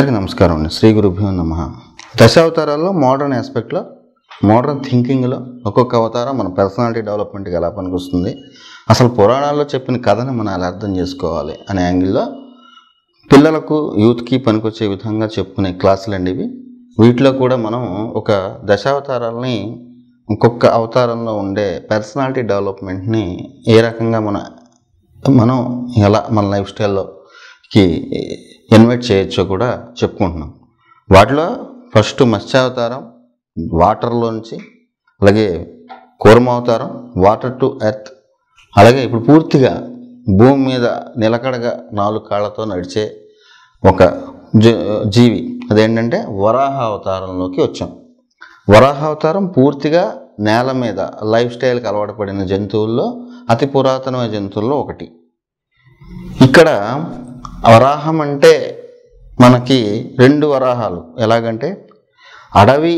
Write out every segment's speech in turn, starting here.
అందరికీ నమస్కారం అండి. శ్రీ గురుభ్యో నమః. దశావతారాల్లో మోడర్న్ ఆస్పెక్ట్లో, మోడర్న్ థింకింగ్లో ఒక్కొక్క అవతారం మన పర్సనాలిటీ డెవలప్మెంట్కి ఎలా పనికొస్తుంది, అసలు పురాణాల్లో చెప్పిన కథని మనం ఎలా అర్థం చేసుకోవాలి అనే యాంగిల్లో పిల్లలకు, యూత్కి పనికొచ్చే విధంగా చెప్పుకునే క్లాసులు అండి ఇవి. వీటిలో కూడా మనం ఒక దశావతారాలని, ఇంకొక అవతారంలో ఉండే పర్సనాలిటీ డెవలప్మెంట్ని ఏ రకంగా మనం ఎలా మన లైఫ్ స్టైల్లోకి ఇన్వైట్ చేయొచ్చో కూడా చెప్పుకుంటున్నాం. వాటిలో ఫస్ట్ మత్స్యావతారం వాటర్లోంచి, అలాగే కూర్మావతారం వాటర్ టు ఎర్త్, అలాగే ఇప్పుడు పూర్తిగా భూమి మీద నిలకడగా 4 కాళ్ళతో నడిచే ఒక జీవి, అదేంటంటే వరాహ అవతారంలోకి వచ్చాం. వరాహ అవతారం పూర్తిగా నేల మీద లైఫ్ స్టైల్కి అలవాటు పడిన జంతువుల్లో అతి పురాతనమైన జంతువుల్లో ఒకటి. ఇక్కడ వరాహం అంటే మనకి 2 వరాహాలు. ఎలాగంటే అడవి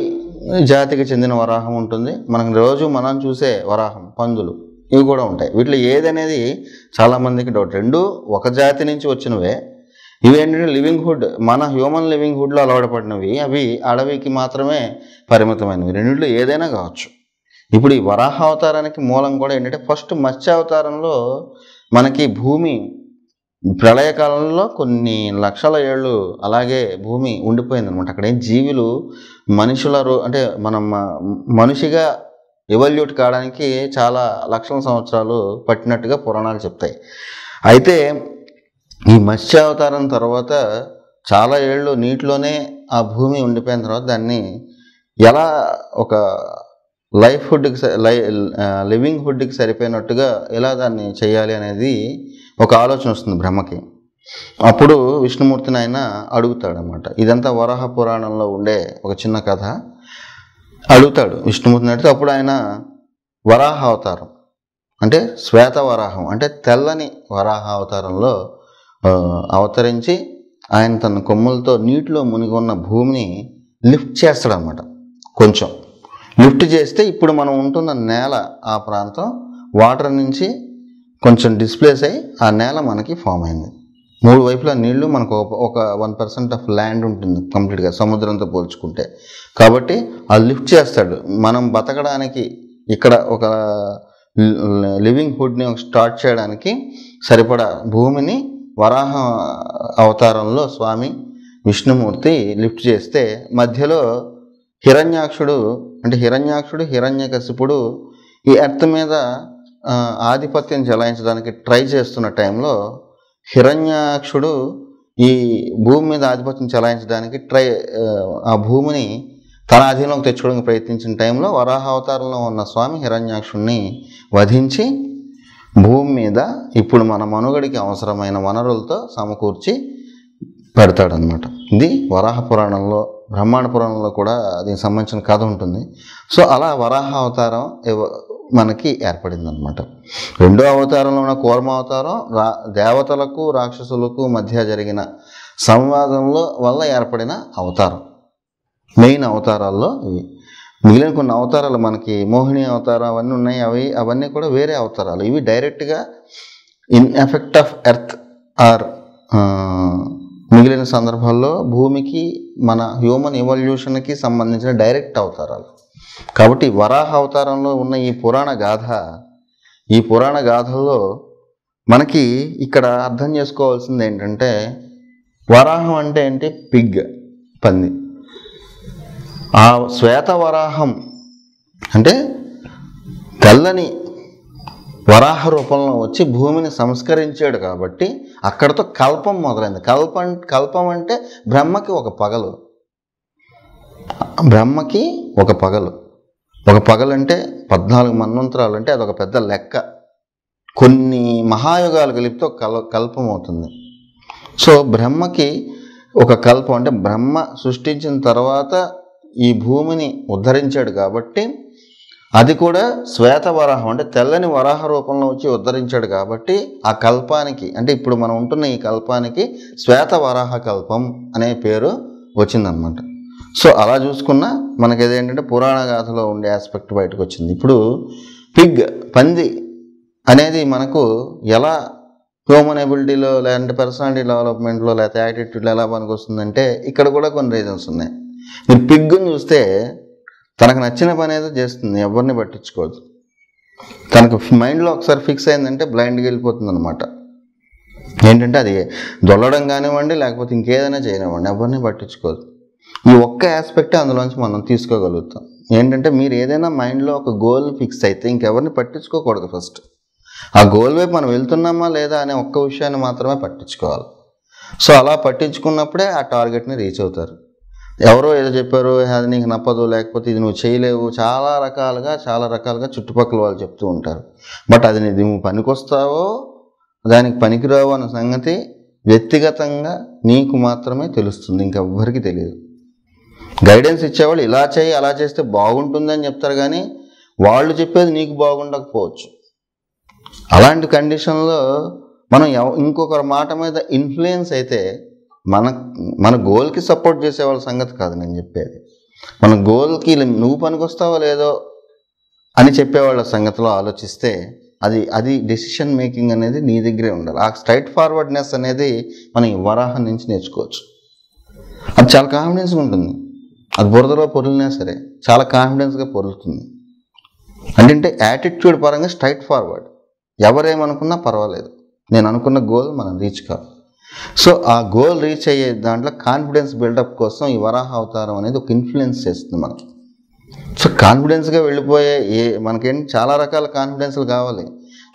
జాతికి చెందిన వరాహం ఉంటుంది, రోజు మనం చూసే వరాహం పందులు ఇవి కూడా ఉంటాయి. వీటిలో ఏదనేది చాలామందికి డౌట్. 2 ఒక జాతి నుంచి వచ్చినవే. ఇవి ఏంటంటే లివింగ్ హుడ్, మన హ్యూమన్ లివింగ్ హుడ్లో అలవాటు పడినవి. అవి అడవికి మాత్రమే పరిమితమైనవి. రెండింటిలో ఏదైనా కావచ్చు. ఇప్పుడు ఈ వరాహ అవతారానికి మూలం కూడా ఏంటంటే ఫస్ట్ మత్స్యావతారంలో మనకి భూమి ప్రళయకాలంలో కొన్ని లక్షల ఏళ్ళు అలాగే భూమి ఉండిపోయిందనమాట. అక్కడ ఏం జీవులు అంటే మనం మనిషిగా ఎవల్యూట్ కావడానికి చాలా లక్షల సంవత్సరాలు పట్టినట్టుగా పురాణాలు చెప్తాయి. అయితే ఈ మత్స్యావతారం తర్వాత చాలా ఏళ్ళు నీటిలోనే ఆ భూమి ఉండిపోయిన తర్వాత దాన్ని ఎలా ఒక లివింగ్ హుడ్కి సరిపోయినట్టుగా ఎలా దాన్ని చేయాలి అనేది ఒక ఆలోచన వస్తుంది బ్రహ్మకి. అప్పుడు విష్ణుమూర్తిని ఆయన అడుగుతాడనమాట. ఇదంతా వరాహ పురాణంలో ఉండే ఒక చిన్న కథ. అడుగుతాడు విష్ణుమూర్తిని. అడిగితే అప్పుడు ఆయన వరాహ అవతారం అంటే శ్వేత వరాహం అంటే తెల్లని వరాహ అవతారంలో అవతరించి ఆయన తన కొమ్ములతో నీటిలో మునిగి ఉన్న భూమిని లిఫ్ట్ చేస్తాడనమాట. కొంచెం లిఫ్ట్ చేస్తే ఇప్పుడు మనం ఉంటున్న నేల, ఆ ప్రాంతం వాటర్ నుంచి కొంచెం డిస్ప్లేస్ అయ్యి ఆ నేల మనకి ఫామ్ అయింది. 3 వైపులా నీళ్లు, మనకు ఒక 1% ఆఫ్ ల్యాండ్ ఉంటుంది కంప్లీట్గా సముద్రంతో పోల్చుకుంటే. కాబట్టి ఆ లిఫ్ట్ చేస్తాడు. మనం బతకడానికి ఇక్కడ ఒక లివింగ్ హుడ్ని స్టార్ట్ చేయడానికి సరిపడా భూమిని వరాహ అవతారంలో స్వామి విష్ణుమూర్తి లిఫ్ట్ చేస్తే మధ్యలో హిరణ్యాక్షుడు హిరణ్యకశిపుడు ఈ ఎర్త్ మీద ఆధిపత్యం చెలాయించడానికి ట్రై చేస్తున్న టైంలో హిరణ్యాక్షుడు ఈ భూమి మీద ఆధిపత్యం చెలాయించడానికి ఆ భూమిని తన అధీనంలోకి తెచ్చుకోవడానికి ప్రయత్నించిన టైంలో వరాహ అవతారంలో ఉన్న స్వామి హిరణ్యాక్షుడిని వధించి భూమి మీద ఇప్పుడు మన మనుగడికి అవసరమైన వనరులతో సమకూర్చి పెడతాడనమాట. ఇది వరాహ పురాణంలో, బ్రహ్మాండ పురాణంలో కూడా దీనికి సంబంధించిన కథ ఉంటుంది. సో అలా వరాహ అవతారం మనకి ఏర్పడిందనమాట. 2వ అవతారంలో ఉన్న కూర్మావతారం దేవతలకు రాక్షసులకు మధ్య జరిగిన సంవాదంలో వల్ల ఏర్పడిన అవతారం. మెయిన్ అవతారాల్లో ఇవి. మిగిలిన కొన్ని అవతారాలు మనకి మోహిని అవతారం అవన్నీ ఉన్నాయి. అవన్నీ కూడా వేరే అవతారాలు. ఇవి డైరెక్ట్గా in effect of earth or మిగిలిన సందర్భాల్లో భూమికి, మన హ్యూమన్ ఎవల్యూషన్కి సంబంధించిన డైరెక్ట్ అవతారాలు. కాబట్టి వరాహ అవతారంలో ఉన్న ఈ పురాణ గాథల్లో మనకి ఇక్కడ అర్థం చేసుకోవాల్సింది ఏంటంటే, వరాహం అంటే ఏంటి? పిగ్, పంది. ఆ శ్వేత వరాహం అంటే తెల్లని వరాహ రూపంలో వచ్చి భూమిని సంస్కరించాడు. కాబట్టి అక్కడతో కల్పం మొదలైంది. కల్పం అంటే బ్రహ్మకి ఒక పగలు. ఒక పగలు అంటే 14 మన్వంతరాలు అంటే అదొక పెద్ద లెక్క. కొన్ని మహాయుగాలు కలిపితే ఒక కల్పం అవుతుంది. సో బ్రహ్మకి ఒక కల్పం అంటే బ్రహ్మ సృష్టించిన తర్వాత ఈ భూమిని ఉద్ధరించాడు. కాబట్టి అది కూడా శ్వేత వరాహం అంటే తెల్లని వరాహ రూపంలో వచ్చి ఉద్ధరించాడు. కాబట్టి ఆ కల్పానికి, అంటే ఇప్పుడు మనం ఉంటున్న ఈ కల్పానికి శ్వేత వరాహ కల్పం అనే పేరు వచ్చిందనమాట. సో అలా చూసుకున్నా మనకి ఏదేంటంటే పురాణ గాథలో ఉండే ఆస్పెక్ట్ బయటకు వచ్చింది. ఇప్పుడు పిగ్, పంది అనేది మనకు ఎలా హ్యూమన్ ఎబిలిటీలో లేదంటే పర్సనాలిటీ డెవలప్మెంట్లో లేకపోతే యాటిట్యూడ్లో ఎలా పనికి వస్తుందంటే ఇక్కడ కూడా కొన్ని రీజన్స్ ఉన్నాయి. మీరు పిగ్గుని చూస్తే తనకు నచ్చిన పని ఏదో చేస్తుంది, ఎవరిని పట్టించుకోదు. తనకు మైండ్లో ఒకసారి ఫిక్స్ అయిందంటే బ్లైండ్గా వెళ్ళిపోతుంది అనమాట. ఏంటంటే అది దొల్లడం కానివ్వండి లేకపోతే ఇంకేదైనా చేయనివ్వండి, ఎవరిని పట్టించుకోదు. ఈ ఒక్క ఆస్పెక్టే అందులోంచి మనం తీసుకోగలుగుతాం. ఏంటంటే మీరు ఏదైనా మైండ్లో ఒక గోల్ ఫిక్స్ అయితే ఇంకెవరిని పట్టించుకోకూడదు. ఫస్ట్ ఆ గోల్ వైపు మనం వెళ్తున్నామా లేదా అనే ఒక్క విషయాన్ని మాత్రమే పట్టించుకోవాలి. సో అలా పట్టించుకున్నప్పుడే ఆ టార్గెట్ని రీచ్ అవుతారు. ఎవరో ఏదో చెప్పారు, అది నీకు నప్పదు, లేకపోతే ఇది నువ్వు చేయలేవు, చాలా రకాలుగా చుట్టుపక్కల వాళ్ళు చెప్తూ ఉంటారు. బట్ అది నువ్వు పనికొస్తావో దానికి పనికిరావు అన్న సంగతి వ్యక్తిగతంగా నీకు మాత్రమే తెలుస్తుంది, ఇంకెవ్వరికి తెలియదు. గైడెన్స్ ఇచ్చేవాళ్ళు ఇలా చేయి అలా చేస్తే బాగుంటుందని చెప్తారు, కానీ వాళ్ళు చెప్పేది నీకు బాగుండకపోవచ్చు. అలాంటి కండిషన్లో మనం ఇంకొకరి మాట మీద ఇన్ఫ్లుయెన్స్ అయితే మన గోల్కి సపోర్ట్ చేసే వాళ్ళ సంగతి కాదు నేను చెప్పేది. మన గోల్కి నువ్వు పనికొస్తావో లేదో అని చెప్పేవాళ్ళ సంగతిలో ఆలోచిస్తే అది డెసిషన్ మేకింగ్ అనేది నీ దగ్గరే ఉండాలి. ఆ స్ట్రైట్ ఫార్వర్డ్నెస్ అనేది మనం వరాహం నుంచి నేర్చుకోవచ్చు. అది చాలా కాన్ఫిడెన్స్గా ఉంటుంది. అది బురదలో పొరిలినా సరే చాలా కాన్ఫిడెన్స్గా పొరులుతుంది. అంటే యాటిట్యూడ్ పరంగా స్ట్రైట్ ఫార్వర్డ్, ఎవరేమనుకున్నా పర్వాలేదు, నేను అనుకున్న గోల్ మనం రీచ్ కాదు. సో ఆ గోల్ రీచ్ అయ్యే దాంట్లో కాన్ఫిడెన్స్ బిల్డప్ కోసం ఈ వరాహ అవతారం అనేది ఒక ఇన్ఫ్లుయెన్స్ చేస్తుంది మనకి. సో కాన్ఫిడెన్స్గా వెళ్ళిపోయే మనకేంటి చాలా రకాల కాన్ఫిడెన్స్లు కావాలి.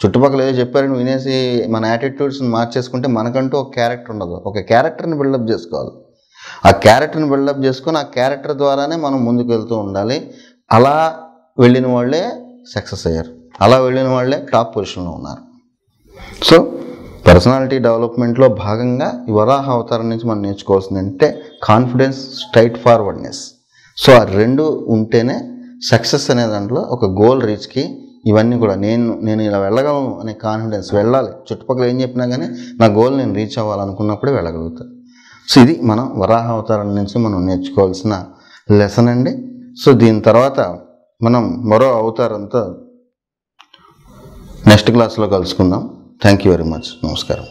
చుట్టుపక్కల ఏదో చెప్పారని వినేసి మన యాటిట్యూడ్స్ని మార్చేసుకుంటే మనకంటూ ఒక క్యారెక్టర్ ఉండదు. ఒక క్యారెక్టర్ని బిల్డప్ చేసుకోవాలి. ఆ క్యారెక్టర్ని బిల్డప్ చేసుకొని ఆ క్యారెక్టర్ ద్వారానే మనం ముందుకు వెళ్తూ ఉండాలి. అలా వెళ్ళిన వాళ్ళే సక్సెస్ అయ్యారు, అలా వెళ్ళిన వాళ్ళే టాప్ పొజిషన్లో ఉన్నారు. సో పర్సనాలిటీ డెవలప్మెంట్లో భాగంగా ఈ వరాహ అవతారం నుంచి మనం నేర్చుకోవాల్సింది అంటే కాన్ఫిడెన్స్, స్ట్రైట్ ఫార్వర్డ్నెస్. సో ఆ రెండు ఉంటేనే సక్సెస్ అనే దాంట్లో ఒక గోల్ రీచ్కి ఇవన్నీ కూడా నేను ఇలా వెళ్ళగలను అనే కాన్ఫిడెన్స్ వెళ్ళాలి. చుట్టుపక్కల ఏం చెప్పినా కానీ నా గోల్ నేను రీచ్ అవ్వాలనుకున్నప్పుడే వెళ్ళగలుగుతాను. సో ఇది మనం వరాహ అవతారం నుంచి మనం నేర్చుకోవాల్సిన లెసన్ అండి. సో దీని తర్వాత మనం మరో అవతారంతో నెక్స్ట్ క్లాస్లో కలుసుకుందాం. Thank you very much. నమస్కారం.